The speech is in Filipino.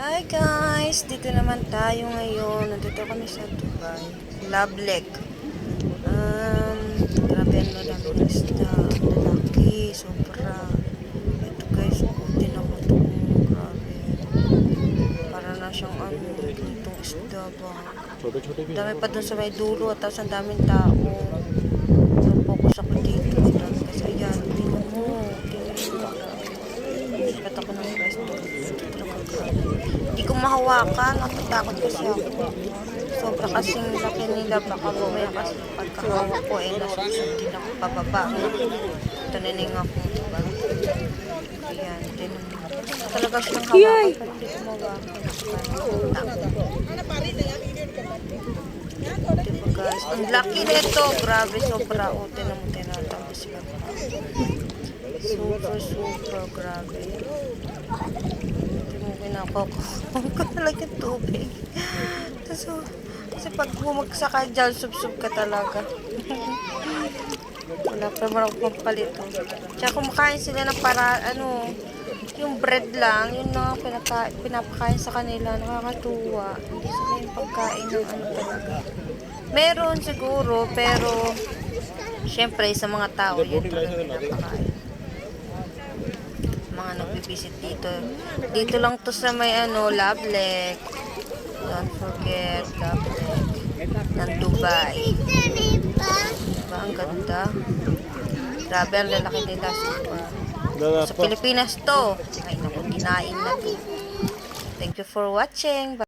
Hi guys! Dito naman tayo ngayon. Nandito kami sa Dubai. Love Lake. Grabe ang maraming isda. Ang lalaki. Sobra. Ito guys, buti na mo ito. Grabe. Para na siyang ganitong isda ba. Dami pa dun sa may dulo at tapos ang daming tao. Focus ako dito. Kasi ayan, tingnan mo. Sikat ako ng guys. Hindi ko mahawakan. Natatakot kasi ako. Sobra kasing laki nila. Baka bumaya kasi pagkahawak ko nasusod din ako pababa. Tananing ako. Ayan. Talaga siyang hawakan. Hindi ko mahawakan. Diba guys? Ang laki nito. Grabe. Sobra. O, tinatapos sila. Super grabe. Hindi mo kinakokong ko talaga tubig. Kasi pag bumagsak ka dyan, sub ka talaga. Wala pa naman ako pampalito. Tsaka kumakain sila ng yung bread lang, yun na pinapakain sa kanila, nakakatuwa. Hindi sila yung pagkain ng talaga. Meron siguro, pero syempre sa mga tao yun talaga pinapakain. Mga nagbibisit dito. Dito lang to sa may Love Lake. Don't forget Love Lake ng Dubai. Diba? Ang ganda. Grabe ang lalaki nila. Sa Pilipinas to. Ay naku, kinain na to. Thank you for watching. Bye.